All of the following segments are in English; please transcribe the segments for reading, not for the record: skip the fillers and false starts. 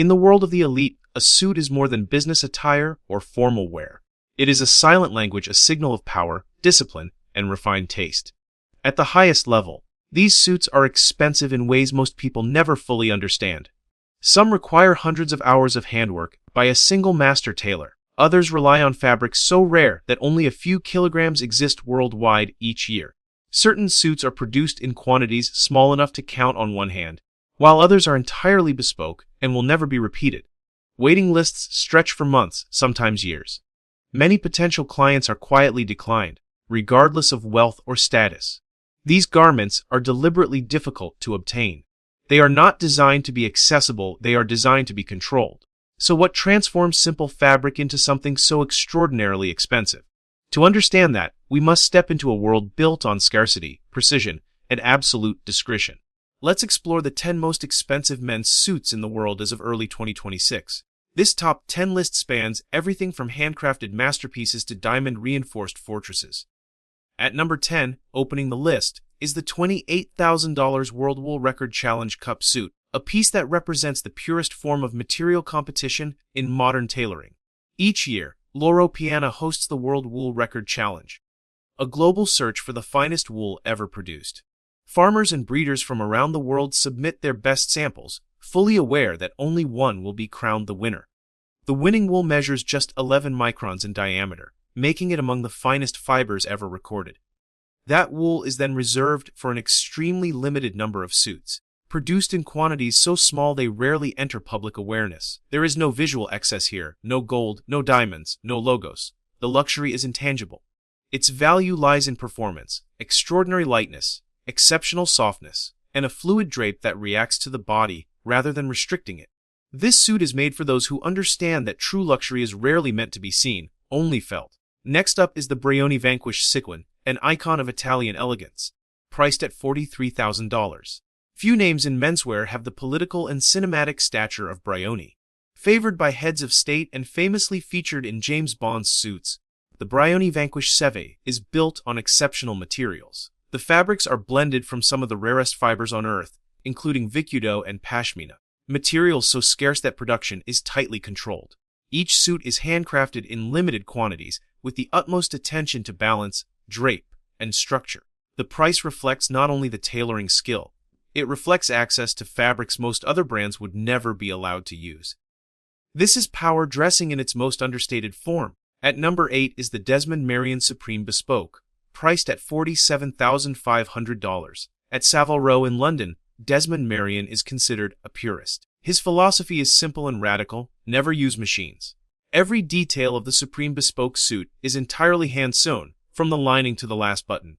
In the world of the elite, a suit is more than business attire or formal wear. It is a silent language, a signal of power, discipline, and refined taste. At the highest level, these suits are expensive in ways most people never fully understand. Some require hundreds of hours of handwork by a single master tailor. Others rely on fabrics so rare that only a few kilograms exist worldwide each year. Certain suits are produced in quantities small enough to count on one hand, while others are entirely bespoke and will never be repeated. Waiting lists stretch for months, sometimes years. Many potential clients are quietly declined, regardless of wealth or status. These garments are deliberately difficult to obtain. They are not designed to be accessible, they are designed to be controlled. So what transforms simple fabric into something so extraordinarily expensive? To understand that, we must step into a world built on scarcity, precision, and absolute discretion. Let's explore the 10 most expensive men's suits in the world as of early 2026. This top 10 list spans everything from handcrafted masterpieces to diamond-reinforced fortresses. At number 10, opening the list, is the $28,000 World Wool Record Challenge Cup suit, a piece that represents the purest form of material competition in modern tailoring. Each year, Loro Piana hosts the World Wool Record Challenge, a global search for the finest wool ever produced. Farmers and breeders from around the world submit their best samples, fully aware that only one will be crowned the winner. The winning wool measures just 11 microns in diameter, making it among the finest fibers ever recorded. That wool is then reserved for an extremely limited number of suits, produced in quantities so small they rarely enter public awareness. There is no visual excess here, no gold, no diamonds, no logos. The luxury is intangible. Its value lies in performance, extraordinary lightness, exceptional softness, and a fluid drape that reacts to the body rather than restricting it. This suit is made for those who understand that true luxury is rarely meant to be seen, only felt. Next up is the Brioni Vanquish II, an icon of Italian elegance, priced at $43,000. Few names in menswear have the political and cinematic stature of Brioni. Favored by heads of state and famously featured in James Bond's suits, the Brioni Vanquish II is built on exceptional materials. The fabrics are blended from some of the rarest fibers on earth, including Vicudo and Pashmina, materials so scarce that production is tightly controlled. Each suit is handcrafted in limited quantities with the utmost attention to balance, drape, and structure. The price reflects not only the tailoring skill, it reflects access to fabrics most other brands would never be allowed to use. This is power dressing in its most understated form. At number 8 is the Desmond Merrion Supreme Bespoke, priced at $47,500. At Savile Row in London, Desmond Merrion is considered a purist. His philosophy is simple and radical: never use machines. Every detail of the Supreme Bespoke suit is entirely hand-sewn, from the lining to the last button.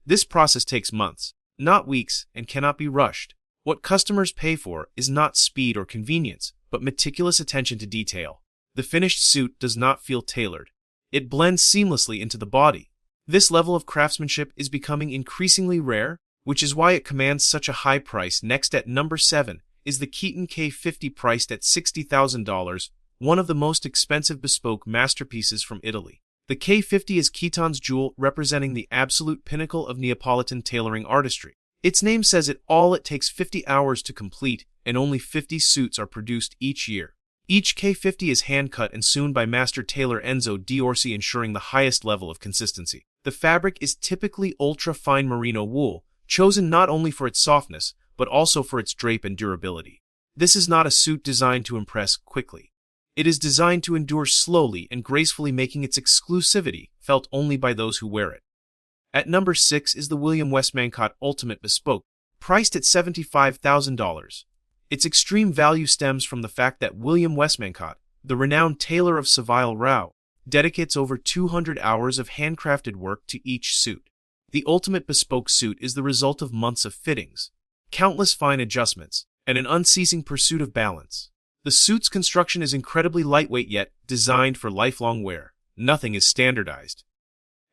This process takes months, not weeks, and cannot be rushed. What customers pay for is not speed or convenience, but meticulous attention to detail. The finished suit does not feel tailored. It blends seamlessly into the body. This level of craftsmanship is becoming increasingly rare, which is why it commands such a high price. Next, at number 7, is the Kiton K50, priced at $60,000, one of the most expensive bespoke masterpieces from Italy. The K50 is Kiton's jewel, representing the absolute pinnacle of Neapolitan tailoring artistry. Its name says it all. It takes 50 hours to complete, and only 50 suits are produced each year. Each K50 is hand-cut and sewn by master tailor Enzo D'Orsi, ensuring the highest level of consistency. The fabric is typically ultra-fine merino wool, chosen not only for its softness, but also for its drape and durability. This is not a suit designed to impress quickly. It is designed to endure slowly and gracefully, making its exclusivity felt only by those who wear it. At number 6 is the William Westmancott Ultimate Bespoke, priced at $75,000. Its extreme value stems from the fact that William Westmancott, the renowned tailor of Savile Row, dedicates over 200 hours of handcrafted work to each suit. The Ultimate Bespoke suit is the result of months of fittings, countless fine adjustments, and an unceasing pursuit of balance. The suit's construction is incredibly lightweight yet designed for lifelong wear. Nothing is standardized.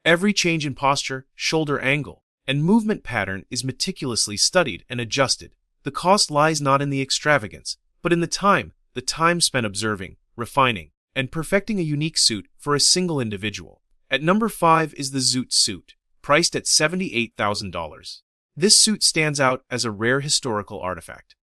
Every change in posture, shoulder angle, and movement pattern is meticulously studied and adjusted. The cost lies not in the extravagance, but in the time spent observing, refining, and perfecting a unique suit for a single individual. At number 5 is the Zoot Suit, priced at $78,000. This suit stands out as a rare historical artifact.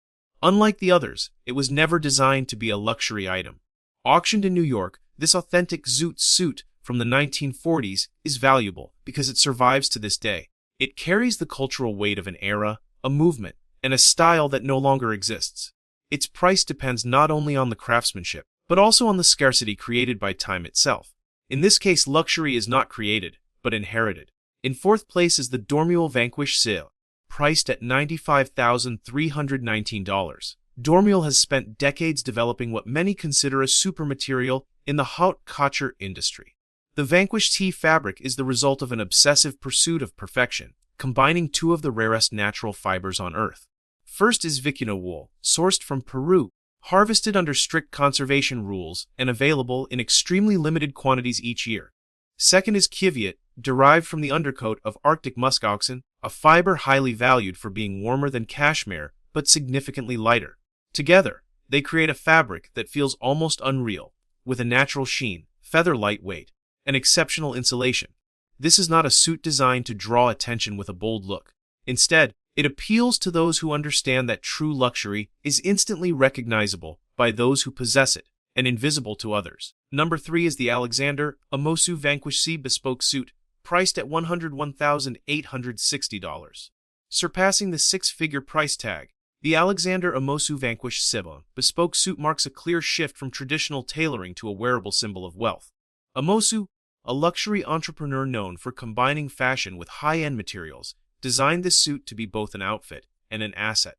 Unlike the others, it was never designed to be a luxury item. Auctioned in New York, this authentic Zoot Suit from the 1940s is valuable because it survives to this day. It carries the cultural weight of an era, a movement, and a style that no longer exists. Its price depends not only on the craftsmanship, but also on the scarcity created by time itself. In this case, luxury is not created, but inherited. In fourth place is the Dormeuil Vanquish II, priced at $95,319. Dormeuil has spent decades developing what many consider a super material in the haute couture industry. The Vanquish II fabric is the result of an obsessive pursuit of perfection, combining two of the rarest natural fibers on Earth. First is Vicuna wool, sourced from Peru, harvested under strict conservation rules and available in extremely limited quantities each year. Second is Kiviot, derived from the undercoat of Arctic musk oxen, a fiber highly valued for being warmer than cashmere but significantly lighter. Together, they create a fabric that feels almost unreal, with a natural sheen, feather lightweight, and exceptional insulation. This is not a suit designed to draw attention with a bold look. Instead, it appeals to those who understand that true luxury is instantly recognizable by those who possess it and invisible to others. Number 3 is the Alexander Amosu Vanquish II Bespoke suit, priced at $101,860. Surpassing the six-figure price tag, the Alexander Amosu Vanquish II Bespoke suit marks a clear shift from traditional tailoring to a wearable symbol of wealth. Amosu, a luxury entrepreneur known for combining fashion with high-end materials, designed this suit to be both an outfit and an asset.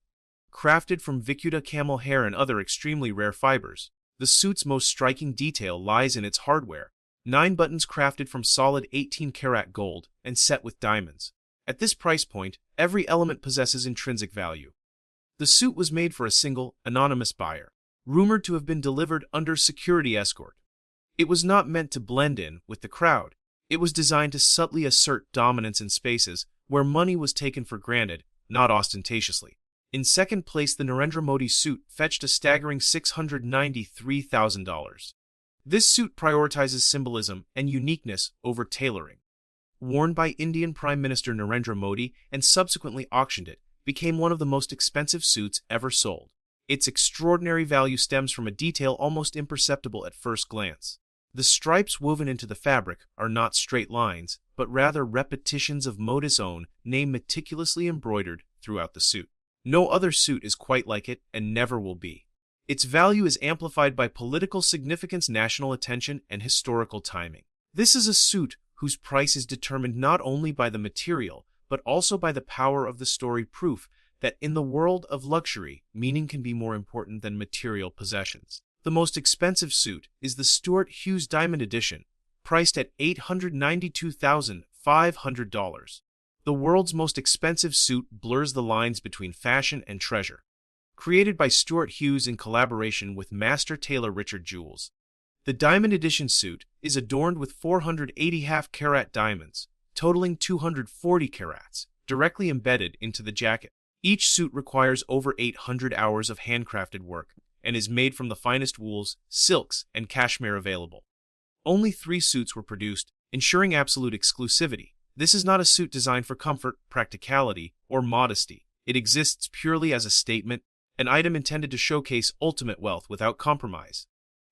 Crafted from Vicuna camel hair and other extremely rare fibers, the suit's most striking detail lies in its hardware. 9 buttons crafted from solid 18-karat gold and set with diamonds. At this price point, every element possesses intrinsic value. The suit was made for a single, anonymous buyer, rumored to have been delivered under security escort. It was not meant to blend in with the crowd. It was designed to subtly assert dominance in spaces where money was taken for granted, not ostentatiously. In second place, the Narendra Modi suit fetched a staggering $693,000. This suit prioritizes symbolism and uniqueness over tailoring. Worn by Indian Prime Minister Narendra Modi and subsequently auctioned, it became one of the most expensive suits ever sold. Its extraordinary value stems from a detail almost imperceptible at first glance. The stripes woven into the fabric are not straight lines, but rather repetitions of Modi's own name meticulously embroidered throughout the suit. No other suit is quite like it and never will be. Its value is amplified by political significance, national attention, and historical timing. This is a suit whose price is determined not only by the material, but also by the power of the story, proof that in the world of luxury, meaning can be more important than material possessions. The most expensive suit is the Stuart Hughes Diamond Edition, priced at $892,500. The world's most expensive suit blurs the lines between fashion and treasure. Created by Stuart Hughes in collaboration with master tailor Richard Jules, the Diamond Edition suit is adorned with 480 half-carat diamonds, totaling 240 carats, directly embedded into the jacket. Each suit requires over 800 hours of handcrafted work and is made from the finest wools, silks, and cashmere available. Only 3 suits were produced, ensuring absolute exclusivity. This is not a suit designed for comfort, practicality, or modesty. It exists purely as a statement, an item intended to showcase ultimate wealth without compromise.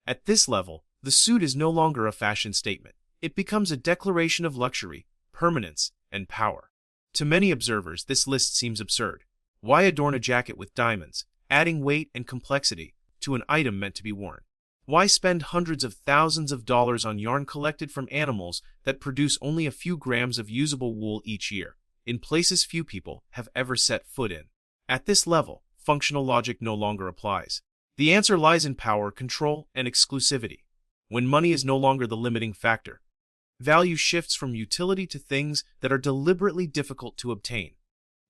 At this level, the suit is no longer a fashion statement. It becomes a declaration of luxury, permanence, and power. To many observers, this list seems absurd. Why adorn a jacket with diamonds, adding weight and complexity to an item meant to be worn? Why spend hundreds of thousands of dollars on yarn collected from animals that produce only a few grams of usable wool each year, in places few people have ever set foot in? At this level, functional logic no longer applies. The answer lies in power, control, and exclusivity. When money is no longer the limiting factor, value shifts from utility to things that are deliberately difficult to obtain.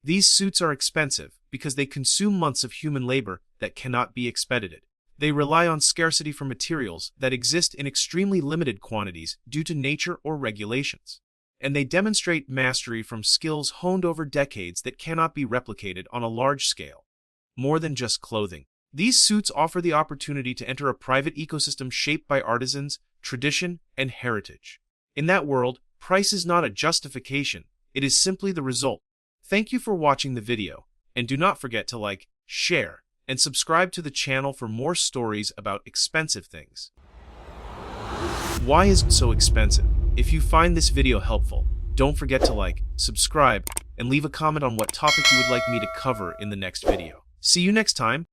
These suits are expensive because they consume months of human labor that cannot be expedited. They rely on scarcity for materials that exist in extremely limited quantities due to nature or regulations. And they demonstrate mastery from skills honed over decades that cannot be replicated on a large scale. More than just clothing, these suits offer the opportunity to enter a private ecosystem shaped by artisans, tradition, and heritage. In that world, price is not a justification, it is simply the result. Thank you for watching the video, and do not forget to like, share, and subscribe to the channel for more stories about expensive things. Why is it so expensive? If you find this video helpful, don't forget to like, subscribe, and leave a comment on what topic you would like me to cover in the next video. See you next time.